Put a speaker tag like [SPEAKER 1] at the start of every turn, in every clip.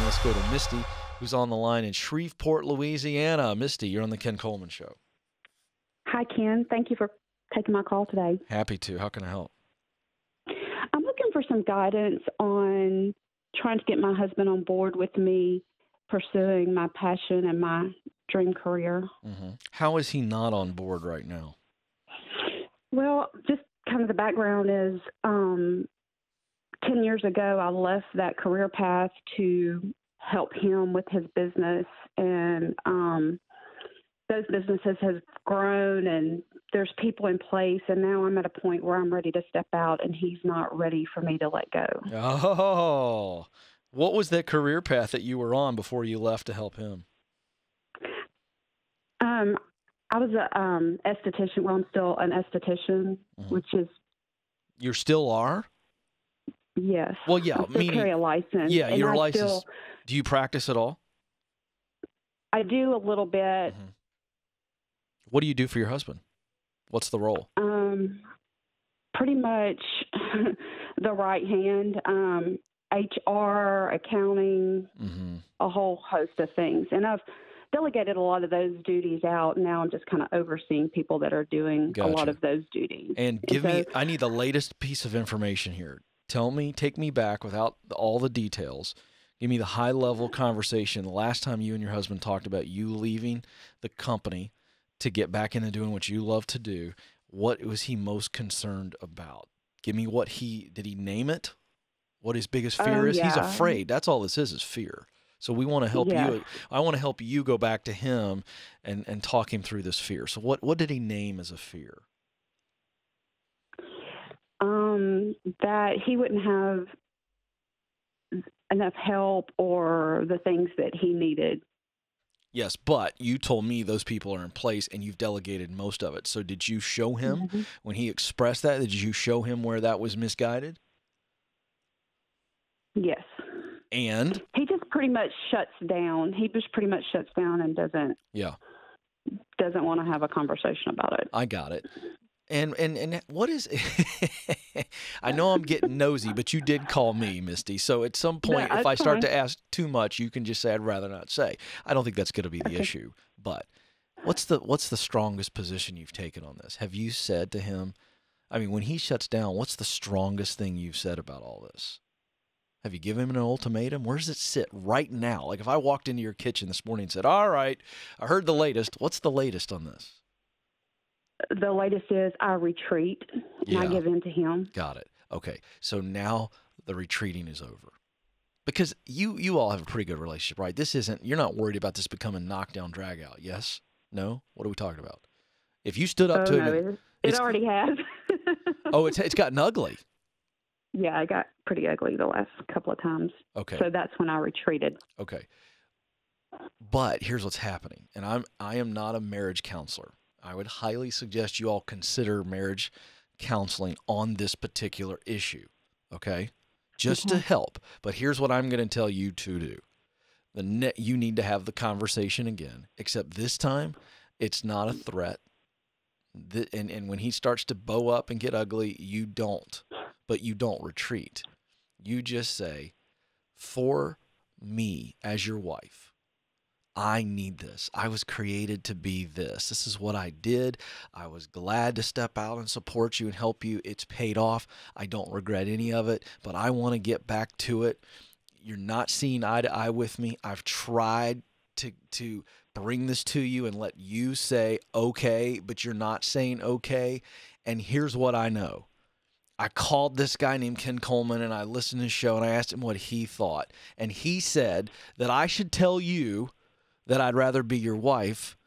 [SPEAKER 1] let's go to Misty, who's on the line in Shreveport, Louisiana. Misty, you're on the Ken Coleman Show.
[SPEAKER 2] Hi, Ken. Thank you for taking my call today.
[SPEAKER 1] Happy to. How can I help?
[SPEAKER 2] I'm looking for some guidance on trying to get my husband on board with me pursuing my passion and my dream career.
[SPEAKER 1] Mm-hmm. How is he not on board right now?
[SPEAKER 2] Well, just kind of the background is 10 years ago, I left that career path to help him with his business, and those businesses have grown, and there's people in place, and now I'm at a point where I'm ready to step out, and he's not ready for me to let go.
[SPEAKER 1] Oh, what was that career path that you were on before you left to help him?
[SPEAKER 2] I was an esthetician. Well, I'm still an esthetician, which is...
[SPEAKER 1] You still are?
[SPEAKER 2] Yes.
[SPEAKER 1] Well, yeah.
[SPEAKER 2] I still carry a license.
[SPEAKER 1] Yeah,
[SPEAKER 2] and
[SPEAKER 1] your
[SPEAKER 2] I
[SPEAKER 1] license. Do you practice at all?
[SPEAKER 2] I do a little bit.
[SPEAKER 1] Mm-hmm. What do you do for your husband? What's the role?
[SPEAKER 2] Pretty much the right hand, HR, accounting, a whole host of things. And I've delegated a lot of those duties out. Now I'm just kind of overseeing people that are doing a lot of those duties.
[SPEAKER 1] And I need the latest piece of information here. Take me back without all the details. Give me the high-level conversation. The last time you and your husband talked about you leaving the company to get back into doing what you love to do, what was he most concerned about? Give me did he name it? What his biggest fear is? Yeah. He's afraid. That's all this is fear. So we want to help you. I want to help you go back to him and talk him through this fear. So what did he name as a fear?
[SPEAKER 2] That he wouldn't have enough help or the things that he needed.
[SPEAKER 1] Yes, but you told me those people are in place and you've delegated most of it. So did you show him when he expressed that? Did you show him where that was misguided?
[SPEAKER 2] Yes.
[SPEAKER 1] And? He
[SPEAKER 2] just pretty much shuts down. He just pretty much shuts down and doesn't want to have a conversation about it.
[SPEAKER 1] I got it. And what is I know I'm getting nosy, but you did call me, Misty. So at some point, if I start to ask too much, you can just say, I'd rather not say. I don't think that's going to be the issue. But what's the strongest position you've taken on this? Have you said to him, I mean, when he shuts down, what's the strongest thing you've said about all this? Have you given him an ultimatum? Where does it sit right now? Like if I walked into your kitchen this morning and said, all right, I heard the latest. What's the latest on this?
[SPEAKER 2] The latest is I retreat and I give in to him.
[SPEAKER 1] Got it. Okay. So now the retreating is over. Because you all have a pretty good relationship, right? You're not worried about this becoming knockdown, drag out. Yes? No? What are we talking about? If you stood up to him.
[SPEAKER 2] It already has.
[SPEAKER 1] Oh, it's gotten ugly.
[SPEAKER 2] Yeah, I got pretty ugly the last couple of times.
[SPEAKER 1] Okay.
[SPEAKER 2] So that's when I retreated.
[SPEAKER 1] Okay. But here's what's happening. And I am not a marriage counselor. I would highly suggest you all consider marriage counseling on this particular issue, okay? Just to help. But here's what I'm going to tell you to do. You need to have the conversation again, except this time it's not a threat. And when he starts to bow up and get ugly, you don't. But you don't retreat. You just say, for me as your wife, I need this. I was created to be this. This is what I did. I was glad to step out and support you and help you. It's paid off. I don't regret any of it, but I want to get back to it. You're not seeing eye to eye with me. I've tried to bring this to you and let you say okay, but you're not saying okay. And here's what I know. I called this guy named Ken Coleman and I listened to his show and I asked him what he thought. And he said that I should tell you that I'd rather be your wife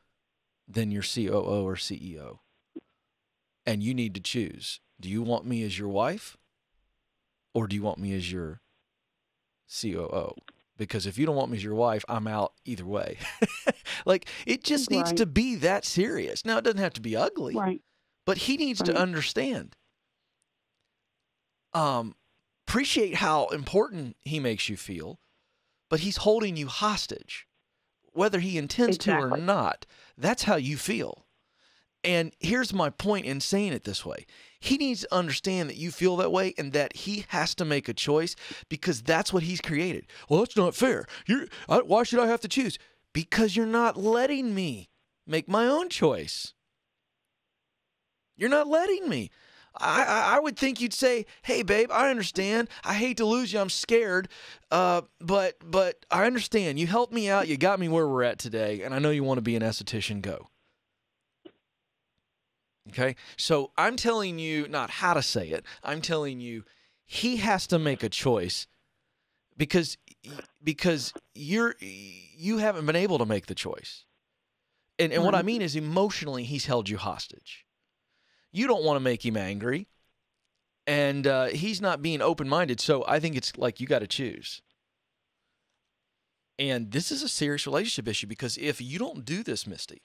[SPEAKER 1] than your COO or CEO. And you need to choose. Do you want me as your wife or do you want me as your COO? Because if you don't want me as your wife, I'm out either way. Like, it just needs to be that serious. Now, it doesn't have to be ugly.
[SPEAKER 2] Right.
[SPEAKER 1] But he needs to understand. Appreciate how important he makes you feel, but he's holding you hostage. Whether he intends to or not, that's how you feel. And here's my point in saying it this way. He needs to understand that you feel that way and that he has to make a choice because that's what he's created. Well, that's not fair. Why should I have to choose? Because you're not letting me make my own choice. You're not letting me. I would think you'd say, hey, babe, I understand. I hate to lose you. I'm scared. But I understand. You helped me out. You got me where we're at today. And I know you want to be an esthetician. Go. Okay? So I'm telling you not how to say it. I'm telling you he has to make a choice because you haven't been able to make the choice. And what I mean is emotionally he's held you hostage. You don't want to make him angry, and he's not being open-minded, so I think it's like you got to choose. And this is a serious relationship issue because if you don't do this, Misty,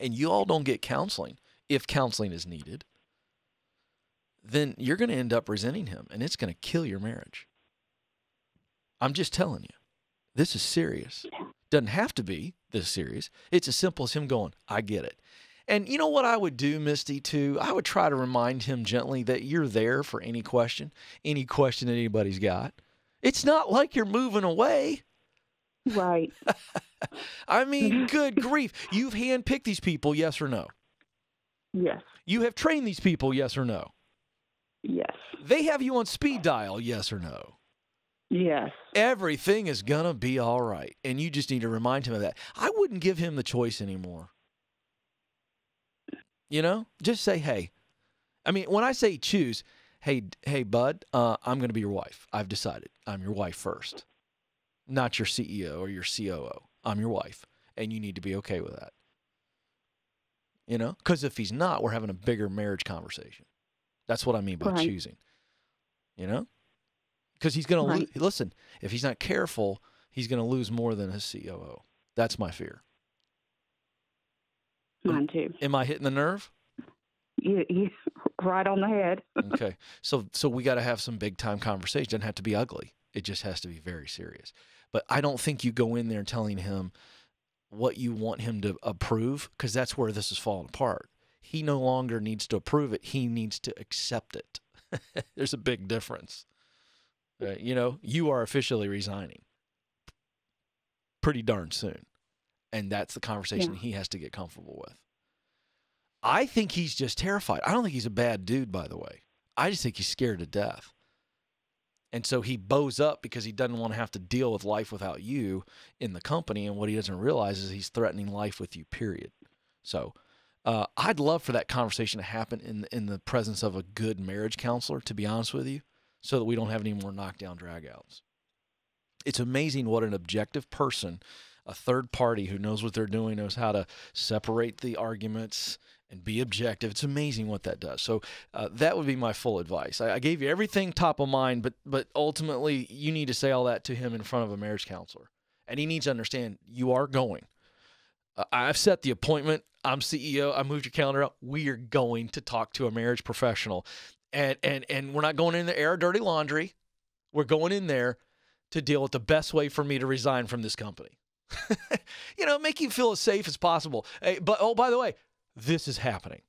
[SPEAKER 1] and you all don't get counseling, if counseling is needed, then you're going to end up resenting him, and it's going to kill your marriage. I'm just telling you. This is serious. Doesn't have to be this serious. It's as simple as him going, I get it. And you know what I would do, Misty, too? I would try to remind him gently that you're there for any question that anybody's got. It's not like you're moving away.
[SPEAKER 2] Right.
[SPEAKER 1] I mean, good grief. You've handpicked these people, yes or no?
[SPEAKER 2] Yes.
[SPEAKER 1] You have trained these people, yes or no?
[SPEAKER 2] Yes.
[SPEAKER 1] They have you on speed dial, yes or no?
[SPEAKER 2] Yes.
[SPEAKER 1] Everything is going to be all right. And you just need to remind him of that. I wouldn't give him the choice anymore. You know, just say, hey. I mean, when I say choose, hey, bud, I'm going to be your wife. I've decided. I'm your wife first, not your CEO or your COO. I'm your wife, and you need to be okay with that. You know, because if he's not, we're having a bigger marriage conversation. That's what I mean by choosing. You know, because he's going to listen. If he's not careful, he's going to lose more than his COO. That's my fear.
[SPEAKER 2] Mine too.
[SPEAKER 1] Am I hitting the nerve?
[SPEAKER 2] You right on the head.
[SPEAKER 1] Okay. So we got to have some big time conversation. It doesn't have to be ugly. It just has to be very serious. But I don't think you go in there telling him what you want him to approve because that's where this is falling apart. He no longer needs to approve it. He needs to accept it. There's a big difference. You know, you are officially resigning pretty darn soon. And that's the conversation he has to get comfortable with. I think he's just terrified. I don't think he's a bad dude, by the way. I just think he's scared to death. And so he bows up because he doesn't want to have to deal with life without you in the company. And what he doesn't realize is he's threatening life with you, period. So I'd love for that conversation to happen in the presence of a good marriage counselor, to be honest with you, so that we don't have any more knockdown dragouts. It's amazing what an objective person, a third party who knows what they're doing, knows how to separate the arguments and be objective. It's amazing what that does. So that would be my full advice. I gave you everything top of mind, but ultimately you need to say all that to him in front of a marriage counselor. And he needs to understand you are going. I've set the appointment. I'm CEO. I moved your calendar up. We are going to talk to a marriage professional. And we're not going in to air dirty laundry. We're going in there to deal with the best way for me to resign from this company. You know, make you feel as safe as possible. Hey, but, oh, by the way, this is happening.